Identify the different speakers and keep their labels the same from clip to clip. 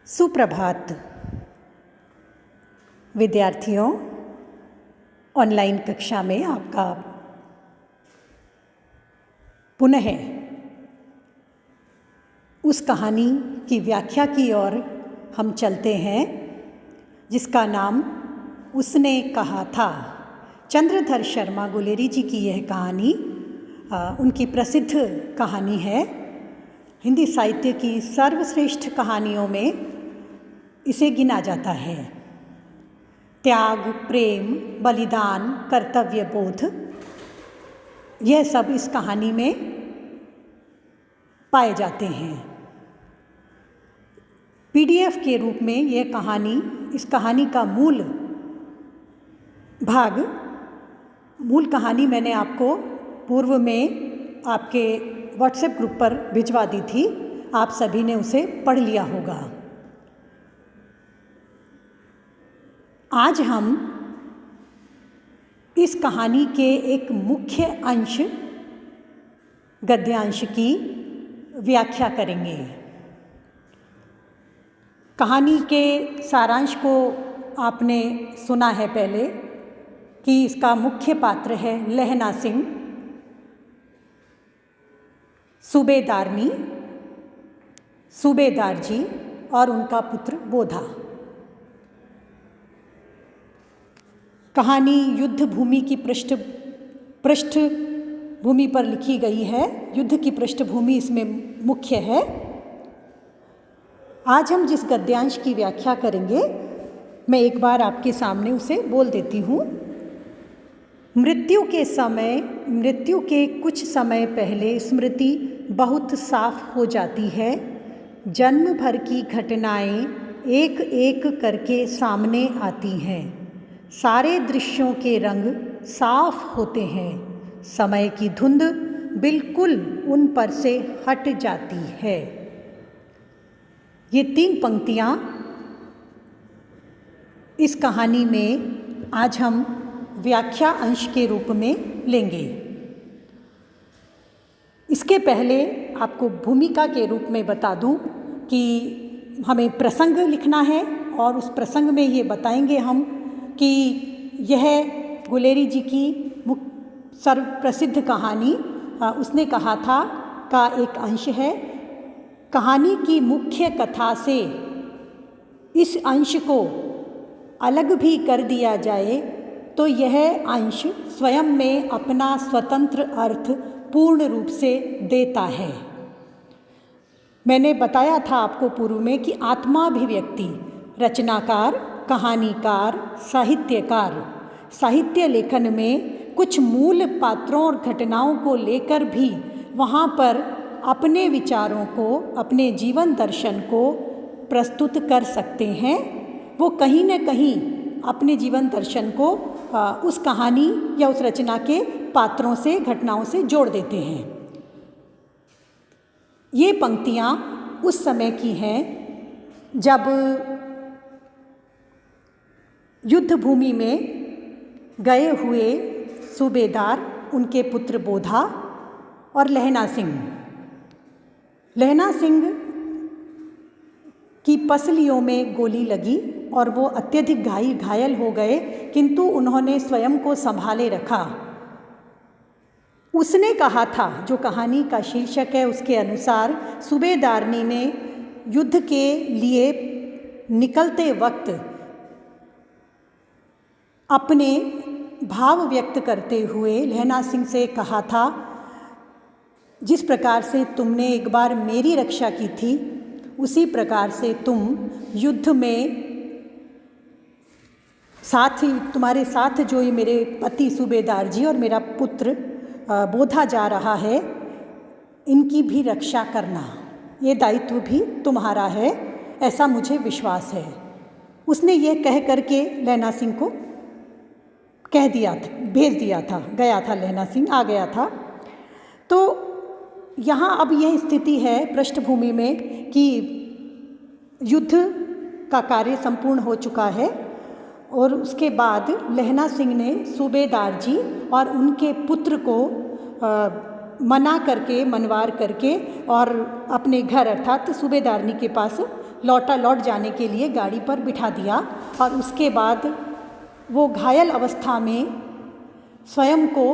Speaker 1: सुप्रभात विद्यार्थियों। ऑनलाइन कक्षा में आपका पुनः उस कहानी की व्याख्या की ओर हम चलते हैं जिसका नाम उसने कहा था। चंद्रधर शर्मा गुलेरी जी की यह कहानी उनकी प्रसिद्ध कहानी है। हिंदी साहित्य की सर्वश्रेष्ठ कहानियों में इसे गिना जाता है। त्याग, प्रेम, बलिदान, कर्तव्य बोध, यह सब इस कहानी में पाए जाते हैं। पीडीएफ के रूप में यह कहानी, इस कहानी का मूल कहानी मैंने आपको पूर्व में आपके व्हाट्सएप ग्रुप पर भिजवा दी थी। आप सभी ने उसे पढ़ लिया होगा। आज हम इस कहानी के एक मुख्य अंश, गद्यांश की व्याख्या करेंगे। कहानी के सारांश को आपने सुना है पहले कि इसका मुख्य पात्र है लहना सिंह, सूबेदारनी, सूबेदार जी और उनका पुत्र बोधा। कहानी युद्ध भूमि की पृष्ठभूमि पर लिखी गई है। युद्ध की पृष्ठभूमि इसमें मुख्य है। आज हम जिस गद्यांश की व्याख्या करेंगे, मैं एक बार आपके सामने उसे बोल देती हूँ। मृत्यु के कुछ समय पहले स्मृति बहुत साफ हो जाती है। जन्म भर की घटनाएं एक एक करके सामने आती हैं। सारे दृश्यों के रंग साफ होते हैं। समय की धुंध बिल्कुल उन पर से हट जाती है। ये 3 पंक्तियाँ इस कहानी में आज हम व्याख्या अंश के रूप में लेंगे। इसके पहले आपको भूमिका के रूप में बता दूं कि हमें प्रसंग लिखना है और उस प्रसंग में ये बताएंगे हम कि यह गुलेरी जी की सर्वप्रसिद्ध कहानी उसने कहा था का एक अंश है। कहानी की मुख्य कथा से इस अंश को अलग भी कर दिया जाए तो यह अंश स्वयं में अपना स्वतंत्र अर्थ पूर्ण रूप से देता है। मैंने बताया था आपको पूर्व में कि आत्माभिव्यक्ति, रचनाकार, कहानीकार, साहित्यकार साहित्य लेखन में कुछ मूल पात्रों और घटनाओं को लेकर भी वहाँ पर अपने विचारों को, अपने जीवन दर्शन को प्रस्तुत कर सकते हैं। वो कहीं न कहीं अपने जीवन दर्शन को उस कहानी या उस रचना के पात्रों से, घटनाओं से जोड़ देते हैं। ये पंक्तियाँ उस समय की हैं जब युद्ध भूमि में गए हुए सूबेदार, उनके पुत्र बोधा और लहना सिंह की पसलियों में गोली लगी और वो अत्यधिक घायल हो गए, किंतु उन्होंने स्वयं को संभाले रखा। उसने कहा था, जो कहानी का शीर्षक है, उसके अनुसार सूबेदारनी ने युद्ध के लिए निकलते वक्त अपने भाव व्यक्त करते हुए लहना सिंह से कहा था, जिस प्रकार से तुमने एक बार मेरी रक्षा की थी, उसी प्रकार से तुम युद्ध में तुम्हारे साथ जो ये मेरे पति सूबेदार जी और मेरा पुत्र बोधा जा रहा है, इनकी भी रक्षा करना, ये दायित्व भी तुम्हारा है, ऐसा मुझे विश्वास है। उसने ये कह करके लहना सिंह को कह दिया था, भेज दिया था, गया था, लहना सिंह आ गया था। तो यहाँ अब यह स्थिति है पृष्ठभूमि में कि युद्ध का कार्य संपूर्ण हो चुका है और उसके बाद लहना सिंह ने सूबेदार जी और उनके पुत्र को मनवार करके और अपने घर अर्थात सूबेदारनी के पास लौट जाने के लिए गाड़ी पर बिठा दिया और उसके बाद वो घायल अवस्था में स्वयं को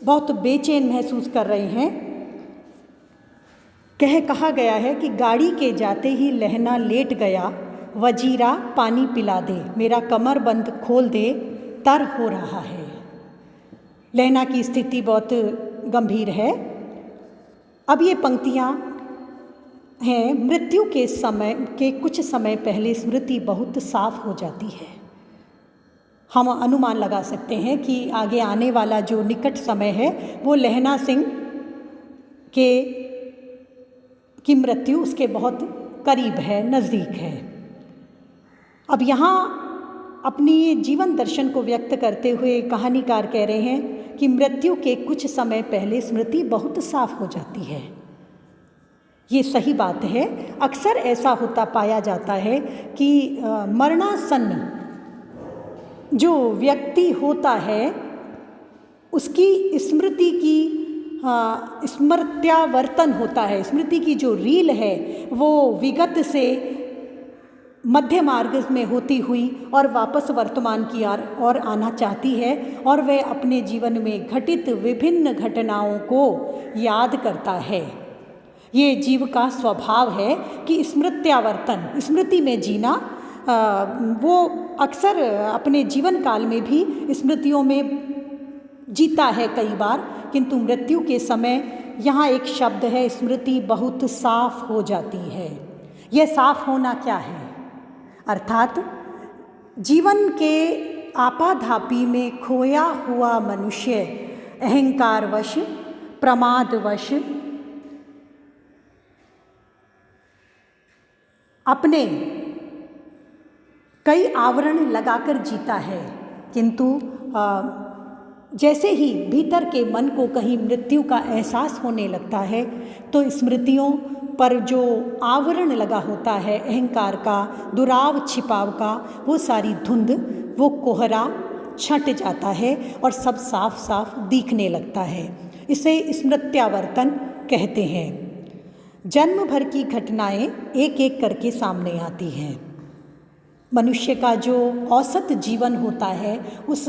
Speaker 1: बहुत बेचैन महसूस कर रहे हैं। कहा गया है कि गाड़ी के जाते ही लहना लेट गया, वजीरा पानी पिला दे, मेरा कमर बंद खोल दे, तर हो रहा है। लहना की स्थिति बहुत गंभीर है। अब ये पंक्तियाँ हैं, मृत्यु के कुछ समय पहले स्मृति बहुत साफ हो जाती है। हम अनुमान लगा सकते हैं कि आगे आने वाला जो निकट समय है वो लहना सिंह की मृत्यु उसके बहुत करीब है, नज़दीक है। अब यहाँ अपनी जीवन दर्शन को व्यक्त करते हुए कहानीकार कह रहे हैं कि मृत्यु के कुछ समय पहले स्मृति बहुत साफ हो जाती है। ये सही बात है। अक्सर ऐसा होता पाया जाता है कि मरणासन्न जो व्यक्ति होता है उसकी स्मृति की स्मृत्यावर्तन होता है। स्मृति की जो रील है वो विगत से मध्य मार्ग में होती हुई और वापस वर्तमान की ओर आना चाहती है और वह अपने जीवन में घटित विभिन्न घटनाओं को याद करता है। ये जीव का स्वभाव है कि स्मृत्यावर्तन, स्मृति में जीना। वो अक्सर अपने जीवन काल में भी स्मृतियों में जीता है कई बार, किंतु मृत्यु के समय यहाँ एक शब्द है, स्मृति बहुत साफ हो जाती है। यह साफ होना क्या है? अर्थात जीवन के आपाधापी में खोया हुआ मनुष्य अहंकारवश, प्रमादवश अपने कई आवरण लगाकर जीता है, किंतु जैसे ही भीतर के मन को कहीं मृत्यु का एहसास होने लगता है तो स्मृतियों पर जो आवरण लगा होता है अहंकार का, दुराव छिपाव का, वो सारी धुंध, वो कोहरा छंट जाता है और सब साफ साफ दिखने लगता है। इसे स्मृत्यावर्तन कहते हैं। जन्म भर की घटनाएं एक एक करके सामने आती हैं। मनुष्य का जो औसत जीवन होता है उस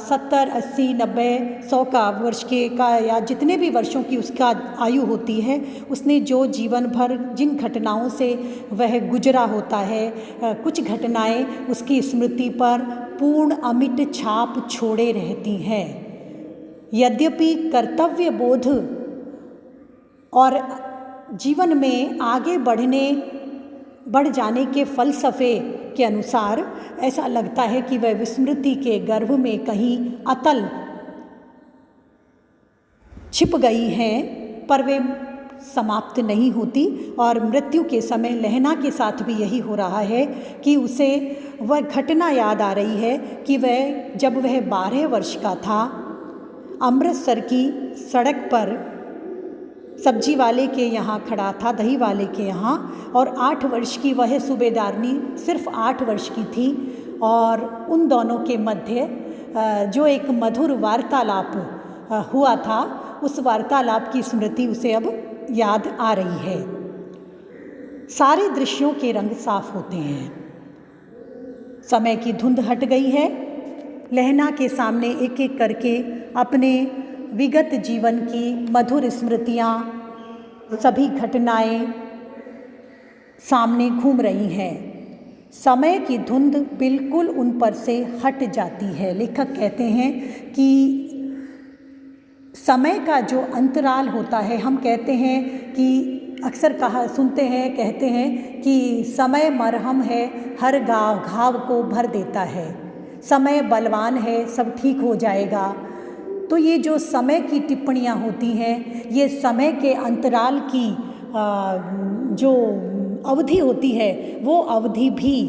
Speaker 1: 70, 80, 90, 100 का वर्ष का या जितने भी वर्षों की उसका आयु होती है, उसने जो जीवन भर जिन घटनाओं से वह गुजरा होता है, कुछ घटनाएं उसकी स्मृति पर पूर्ण अमिट छाप छोड़े रहती हैं। यद्यपि कर्तव्य बोध और जीवन में आगे बढ़ जाने के फलसफे के अनुसार ऐसा लगता है कि वह विस्मृति के गर्भ में कहीं अतल छिप गई हैं, पर वे समाप्त नहीं होती। और मृत्यु के समय लहना के साथ भी यही हो रहा है कि उसे वह घटना याद आ रही है कि जब वह 12 वर्ष का था, अमृतसर की सड़क पर सब्जी वाले के यहाँ खड़ा था, दही वाले के यहाँ, और 8 वर्ष की वह सूबेदारनी सिर्फ 8 वर्ष की थी। और उन दोनों के मध्य जो एक मधुर वार्तालाप हुआ था, उस वार्तालाप की स्मृति उसे अब याद आ रही है। सारे दृश्यों के रंग साफ होते हैं। समय की धुंध हट गई है। लहना के सामने एक एक करके अपने विगत जीवन की मधुर स्मृतियाँ, सभी घटनाएं सामने घूम रही हैं। समय की धुंध बिल्कुल उन पर से हट जाती है। लेखक कहते हैं कि समय का जो अंतराल होता है, हम कहते हैं कि अक्सर कहते हैं कि समय मरहम है, हर घाव को भर देता है। समय बलवान है, सब ठीक हो जाएगा। तो ये जो समय की टिप्पणियाँ होती हैं, ये समय के अंतराल की जो अवधि होती है, वो अवधि भी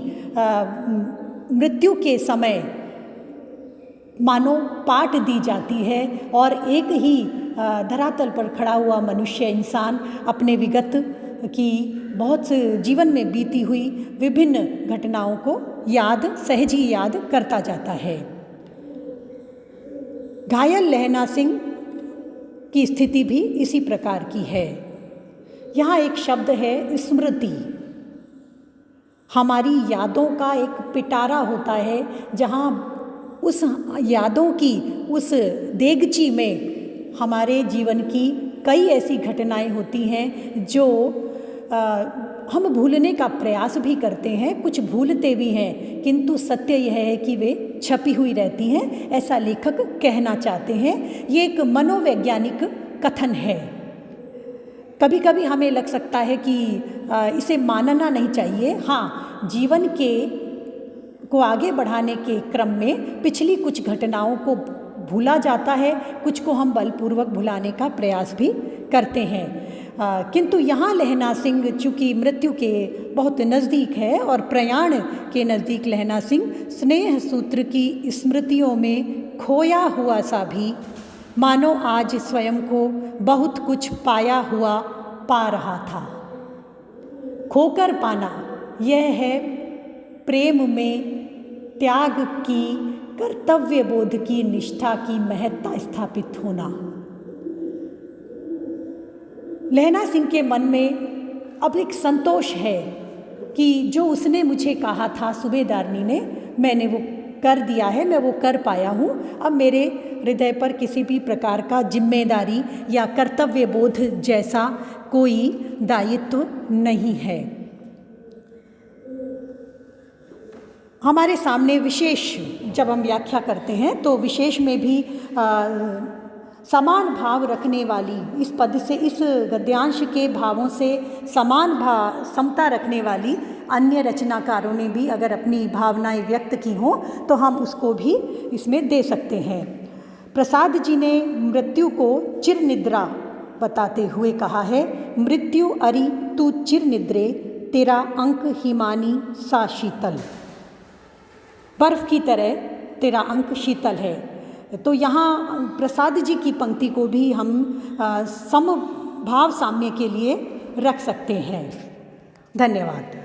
Speaker 1: मृत्यु के समय मानो पाट दी जाती है और एक ही धरातल पर खड़ा हुआ मनुष्य, इंसान अपने विगत की बहुत जीवन में बीती हुई विभिन्न घटनाओं को सहज ही याद करता जाता है। घायल लहना सिंह की स्थिति भी इसी प्रकार की है। यहाँ एक शब्द है स्मृति। हमारी यादों का एक पिटारा होता है, जहाँ उस यादों की उस देगची में हमारे जीवन की कई ऐसी घटनाएं होती हैं जो हम भूलने का प्रयास भी करते हैं, कुछ भूलते भी हैं, किंतु सत्य यह है कि वे छपी हुई रहती हैं, ऐसा लेखक कहना चाहते हैं। ये एक मनोवैज्ञानिक कथन है। कभी कभी हमें लग सकता है कि इसे मानना नहीं चाहिए। हाँ, जीवन को आगे बढ़ाने के क्रम में पिछली कुछ घटनाओं को भूला जाता है, कुछ को हम बलपूर्वक भुलाने का प्रयास भी करते हैं। किंतु यहाँ लहना सिंह चूँकि मृत्यु के बहुत नज़दीक है और प्रयाण के नज़दीक लहना सिंह स्नेह सूत्र की स्मृतियों में खोया हुआ सा भी मानो आज स्वयं को बहुत कुछ पाया हुआ पा रहा था। खोकर पाना, यह है प्रेम में त्याग की, कर्तव्य बोध की, निष्ठा की महत्ता स्थापित होना। लहना सिंह के मन में अब एक संतोष है कि जो उसने मुझे कहा था सूबेदारनी ने, मैंने वो कर दिया है, मैं वो कर पाया हूँ। अब मेरे हृदय पर किसी भी प्रकार का जिम्मेदारी या कर्तव्य बोध जैसा कोई दायित्व नहीं है। हमारे सामने विशेष जब हम व्याख्या करते हैं तो विशेष में भी समान भाव रखने वाली, इस पद से, इस गद्यांश के भावों से समता रखने वाली अन्य रचनाकारों ने भी अगर अपनी भावनाएं व्यक्त की हों तो हम उसको भी इसमें दे सकते हैं। प्रसाद जी ने मृत्यु को चिर निद्रा बताते हुए कहा है, मृत्यु अरि तू चिर निद्रे, तेरा अंक हिमानी सा शीतल। बर्फ की तरह तेरा अंक शीतल है। तो यहाँ प्रसाद जी की पंक्ति को भी हम समभाव साम्य के लिए रख सकते हैं। धन्यवाद।